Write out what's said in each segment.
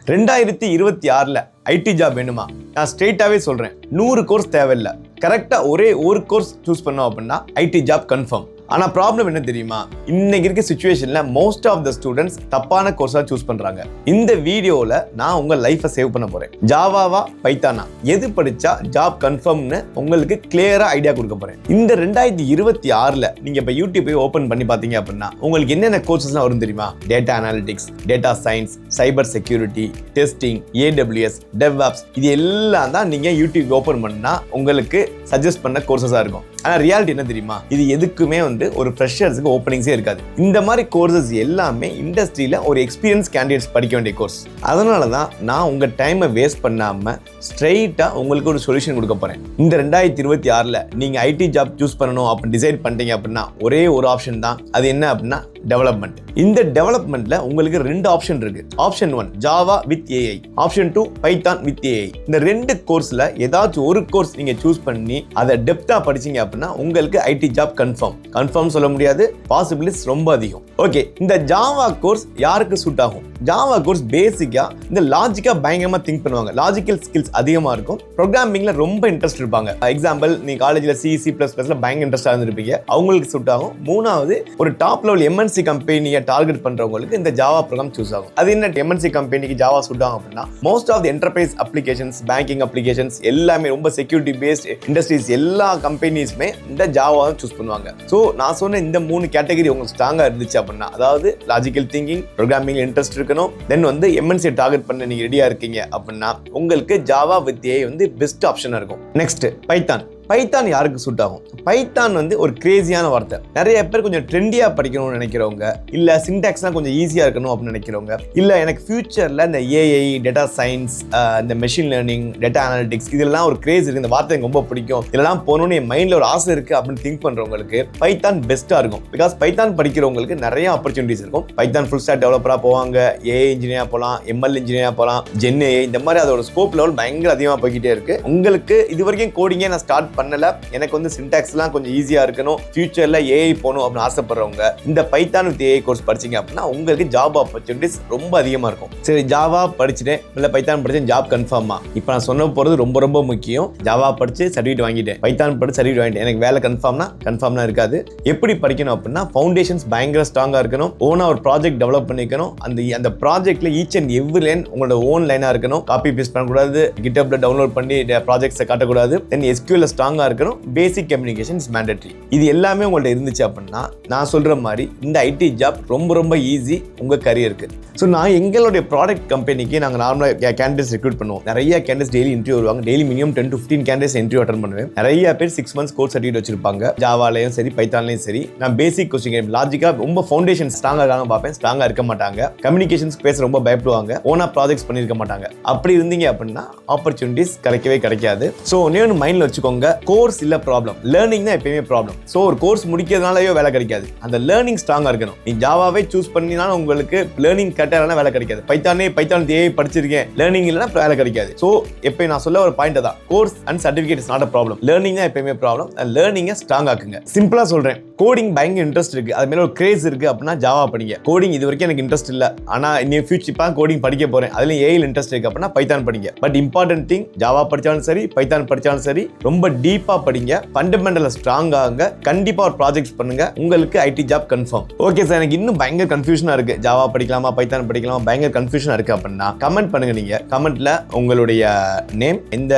2026ல IT job வேணுமா? நான் ஸ்ட்ரெயிட்டாவே சொல்றேன், 100 கோர்ஸ் தேவையில்லை. கரெக்டா ஒரே ஒரு கோர்ஸ் சூஸ் பண்ணோம் அப்படின்னா ஐடி ஜாப் கன்ஃபார்ம். ஆனா ப்ராப்ளம் என்ன தெரியுமா? இன்னைக்கு இருக்க சிச்சுவேஷன்ல மோஸ்ட் ஆஃப் த ஸ்டூடெண்ட்ஸ் தப்பான கோர்ஸா சூஸ் பண்றாங்க. இந்த வீடியோல நான் உங்க லைஃபை சேவ் பண்ண போறேன். ஜாவாவா பைத்தானா எது படிச்சா ஜாப் கன்ஃபார்ம்னு உங்களுக்கு கிளியரா ஐடியா கொடுக்க போறேன். இந்த 2026ல நீங்க இப்ப யூடியூப் போய் ஓபன் பண்ணி பாத்தீங்க அப்படின்னா உங்களுக்கு என்னென்ன கோர்சஸ்லாம் வரும் தெரியுமா? Data analytics, data science, cyber security, testing, AWS, DevOps, இது எல்லாம் தான் நீங்க யூடியூப் ஓபன் பண்ணா உங்களுக்கு சஜஸ்ட் பண்ண கோர்சஸா இருக்கும். ஆனா ரியாலிட்டி என்ன தெரியுமா? இது எதுக்குமே ஒரு ஃப்ரெஷர்ஸ்க்கு ஓப்பனிங்ஸே இருக்காது. இந்த மாதிரி கோர்சஸ் எல்லாமே இண்டஸ்ட்ரியில ஒரு எக்ஸ்பீரியன்ஸ் கேண்டிடேட்ஸ் படிக்க வேண்டிய கோர்ஸ். அதனால தான் நான் உங்க டைமை வேஸ்ட் பண்ணாம ஸ்ட்ரெயிட்டா உங்களுக்கு ஒரு சொல்யூஷன் கொடுக்க போறேன். இந்த 2026ல நீங்க ஐடி ஜாப் சூஸ் பண்ணணும் அப்படின்னு டிசைட் பண்ணிட்டீங்க அப்படின்னா ஒரே ஒரு ஆப்ஷன் தான். அது என்ன அப்படின்னா டெவலப்மெண்ட். இந்த டெவலப்மெண்ட்ல உங்களுக்கு 2 ஆப்ஷன் இருக்கு. Option 1 Java with AI, option 2 Python with AI. இந்த 2 கோர்ஸ்ல ஏதாச்சும் ஒரு கோர்ஸ் நீங்க சூஸ் பண்ணி அதை டெப்தா படிச்சீங்க அப்படின்னா உங்களுக்கு ஐடி ஜாப் கன்ஃபார்ம் சொல்ல முடியாது, பாசிபிலிட்டிஸ் ரொம்ப அதிகம். ஓகே, இந்த ஜாவா கோர்ஸ் யாருக்கு சூட் ஆகும்? ஜாவா கோர்ஸ் பேசிக்கா இந்த லாஜிக்கா பயங்கரமா திங்க் பண்ணுவாங்க. லாஜிக்கல் ஸ்கில்ஸ் அதிகமா இருக்கும். ப்ரோக்ராமிங்ல ரொம்ப இன்ட்ரெஸ்ட் இருப்பாங்க. எக்ஸாம்பிள், நீங்க காலேஜ்ல C++ல பயங்கர இன்ட்ரெஸ்டா இருந்திருப்பீங்க, அவங்களுக்கு சூட் ஆகும். 3வது, ஒரு டாப் லெவல் MNC கம்பெனியை டார்கெட் பண்றவங்களுக்கு இந்த ஜாவா ப்ரோக்ராம் சூஸ் ஆகும். அது என்ன MNC கம்பெனிக்கு ஜாவா சூட் ஆகும் அப்படின்னா most of the enterprise applications, banking applications எல்லாமே ரொம்ப செக்யூரிட்டி பேஸ்ட் இண்டஸ்ட்ரீஸ் எல்லா கம்பெனிஸுமே இந்த ஜாவா சூஸ் பண்ணுவாங்க. ஸோ நான் சொன்ன இந்த 3 கேட்டகரி உங்களுக்கு ஸ்ட்ராங்கா இருந்துச்சு அப்படின்னா, அதாவது லாஜிக்கல் திங்கிங், ப்ரோக்ராமிங் இன்ட்ரெஸ்ட் இருக்கணும், தென் MNC டார்கெட் பண்ண நீங்க ரெடியா இருக்கீங்க அப்படின்னா உங்களுக்கு ஜாவா வித் ஏஐ பெஸ்ட் ஆப்ஷனா இருக்கும். நெக்ஸ்ட் பைத்தான் யாருக்கு சூட் ஆகும்? பைத்தான் ஒரு கிரேசியான வார்த்தை. நிறைய பேர் கொஞ்சம் ட்ரெண்டியா படிக்கணும்னு நினைக்கிறவங்க, இல்ல சின்டாக்ஸ்லாம் கொஞ்சம் ஈஸியா இருக்கணும் அப்படின்னு நினைக்கிறவங்க, இல்ல எனக்கு ஃபியூச்சர்ல இந்த ஏஐ, டேட்டா சயின்ஸ், இந்த மெஷின் லேர்னிங், டேட்டா அனாலிட்டிக்ஸ் இதெல்லாம் ஒரு கிரேஸ் இருக்கு, இந்த வார்த்தை எனக்கு ரொம்ப பிடிக்கும், இதெல்லாம் போகணும்னு என் மைண்ட்ல ஒரு ஆசை இருக்கு அப்படின்னு திங்க் பண்றவங்களுக்கு பைத்தான் பெஸ்டா இருக்கும். பிகாஸ் பைத்தான் படிக்கிறவங்களுக்கு நிறைய ஆப்பர்ச்சுனிட்டிஸ் இருக்கும். பைத்தான் ஃபுல் ஸ்டாக் டெவலப்பரா போவாங்க, ஏஐ இன்ஜினியரா போகலாம், ML இன்ஜினியரா போகலாம், ஜென் ஏஐ, இந்த மாதிரி அதோட ஸ்கோப் லெவல் பயங்கர அதிகமாக போய்கிட்டே இருக்கு. உங்களுக்கு இது வரைக்கும் கோடிங்கே நான் ஸ்டார்ட் பண்ணல, எனக்கு சின்டாக்ஸ்லாம் கொஞ்சம் ஈஸியா இருக்கணும், ஃபியூச்சர்ல ஏஐ போகணும் அப்படின்னு ஆசைப்படுறவங்க இந்த பைத்தான் வித் ஏஐ கோர்ஸ் படிச்சீங்க அப்படின்னா உங்களுக்கு ஜாப் ஆப்பர்ச்சுனிட்டிஸ் ரொம்ப அதிகமா இருக்கும். சரி, ஜாவா படிச்சுட்டேன் இல்ல பைத்தான் படிச்சேன், ஜாப் கன்ஃபார்மா? இப்போ நான் சொன்ன போறது ரொம்ப ரொம்ப முக்கியம். ஜாவா படிச்சு சர்டிஃபிகேட் வாங்கிட்டேன், பைத்தான் படிச்சு சர்டிஃபிகேட் வாங்கிட்டேன், எனக்கு வேலை கன்ஃபார்ம்னா இருக்காது. எப்படி படிக்கணும் அப்படின்னா ஃபவுண்டேஷன்ஸ் பயங்கர ஸ்ட்ராங்கா இருக்கணும், ஓனா ஒரு ப்ராஜெக்ட் டெவலப் பண்ணிக்கணும். அந்த ப்ராஜெக்ட்ல ஈச் அண்ட் எவ்ரி லைன் உங்களோட ஓன் லைனா இருக்கணும், காப்பி பேஸ்ட் பண்ணக்கூடாது, கிட்டப்ல டவுன்லோட் பண்ணி ப்ராஜெக்ட்ஸை காட்டக்கூடாது, தென் SQL ஸ்ட்ராங்கா இருக்கணும், பேசிக் கம்யூனிகேஷன் இஸ் மேண்டேட்டரி. இது எல்லாமே உங்கள்ட்ட இருந்துச்சு அப்படின்னா நான் சொல்ற மாதிரி இந்த ஐடி ஜாப் ரொம்ப ரொம்ப ஈஸி உங்க கரியருக்கு. ஸோ நான் எங்களுடைய ப்ராடக்ட் கம்பெனிக்கு நாங்கள் நார்மலாக கேண்டிடேட்ஸ் ரெக்ரூட் பண்ணுவோம். நிறைய கேண்டிடேட்ஸ் டெய்லி இன்டர்வியூ வருவாங்க. Daily minimum 10 to 15 candidates interview attend பண்ணுவேன். நிறைய பேர் 6 months கோர்ஸ் சர்டிஃபிகேட் வச்சிருப்பாங்க. ஜாவாலையும் சரி பைத்தான்லையும் சரி. நான் பேசிக் கொஸ்டின் லாஜிக்கா ரொம்ப ஃபவுண்டேஷன் ஸ்ட்ராங்கா இருக்காங்க பார்ப்பேன், ஸ்ட்ராங்கா இருக்க மாட்டாங்க, கம்யூனிகேஷன்ஸ் பேச ரொம்ப பயப்படுவாங்க, ஓனா ப்ராஜெக்ட்ஸ் பண்ணிருக்க மாட்டாங்க. அப்படி இருந்தீங்க அப்படின்னா ஆப்பர்ச்சுனிட்டிஸ் கிடைக்காது. ஸோ ஒன்னு மைண்ட்ல வச்சுக்கோங்க, கோர்ஸ் இல்ல ப்ராப்ளம், லேர்னிங் தான் எப்பயுமே ப்ராப்ளம். ஸோ ஒரு கோர்ஸ் முடிக்கிறதுனாலயோ வேலை கிடைக்காது, அந்த லேர்னிங் ஸ்ட்ராங்கா இருக்கணும். நீ ஜாவாவே சூஸ் பண்ணினாலும் உங்களுக்கு லேர்னிங் கரெக்டான வேலை கிடைக்காது. பைத்தான் ஏஐ படிச்சிருக்கேன், லேர்னிங் இல்லைன்னா வேலை கிடைக்காது. ஸோ எப்பயும் நான் சொல்ல ஒரு பாயிண்ட் தான், course and certificate is not a problem, learning தான் எப்பயுமே ப்ராப்ளம். லேர்னிங்கை ஸ்ட்ராங் ஆக்குங்க. சிம்பிளா சொல்றேன், கோடிங் பயங்கர இன்ட்ரெஸ்ட் இருக்கு, அது மேல ஒரு கிரேஸ் இருக்கு அப்படின்னா ஜாவா படிங்க. கோடிங் இது வரைக்கும் எனக்கு இன்ட்ரெஸ்ட் இல்ல, ஆனா இன்னும் ஃபியூச்சர் இப்போ கோடிங் படிக்க போறேன், அதுல ஏஐ இன்ட்ரெஸ்ட் இருக்கு அப்படின்னா பைத்தான் படிங்க. பட் இம்பார்ட்டன்ட் திங், ஜாவா படிச்சாலும் சரி பைத்தான் படிச்சாலும் சரி ரொம்ப டீப்பா படிங்க, ஃபண்டமெண்டல் ஸ்ட்ராங் ஆகுங்க, கண்டிப்பா ஒரு ப்ராஜெக்ட்ஸ் பண்ணுங்க, உங்களுக்கு IT job confirm. Okay sir, எனக்கு இன்னும் பயங்கர கன்ஃபியூஷனா இருக்கு, ஜாவா படிக்கலாமா பைத்தான் படிக்கலாமா, பயங்கர கன்ஃபியூஷனா இருக்கு அப்படின்னா கமெண்ட் பண்ணுங்க. நீங்க கமெண்ட்ல உங்களுடைய நேம், எந்த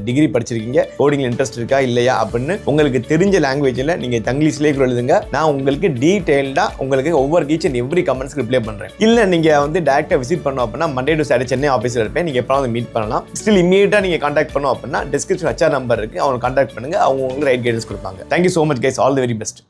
டிகிரி படிச்சிருக்கீங்க, கோடிங்ல இன்ட்ரெஸ்ட் இருக்கா இல்லையா அப்படின்னு உங்களுக்கு தெரிஞ்ச லாங்குவேஜ்ல நீங்க இங்கிலீஷ்லயே எழுதுங்க. நான் உங்களுக்கு டீடைல்டா உங்களுக்கு ஒவ்வொரு ஈச் அண்ட் எவ்ரி கமெண்ட்ஸ்க்கு ரிப்ளை பண்றேன். இல்ல நீங்க டைரக்டா விசிட் பண்ணோம் அப்படின்னா Monday to Saturday சென்னை ஆபீஸ்ல இருப்பேன், நீங்க எப்பவும் மீட் பண்ணலாம். ஸ்டில் இமிடியேட்டா நீங்க கான்டாக்ட் பண்ணோம் அப்படின்னா டிஸ்கிரிப்ஷன் HR நம்பர் இருக்கு, அவங்க கான்டாக்ட் பண்ணுங்க, அவங்க உங்களுக்கு ரைட் கைடன்ஸ் கொடுப்பாங்க. Thank you so much guys, all the very best.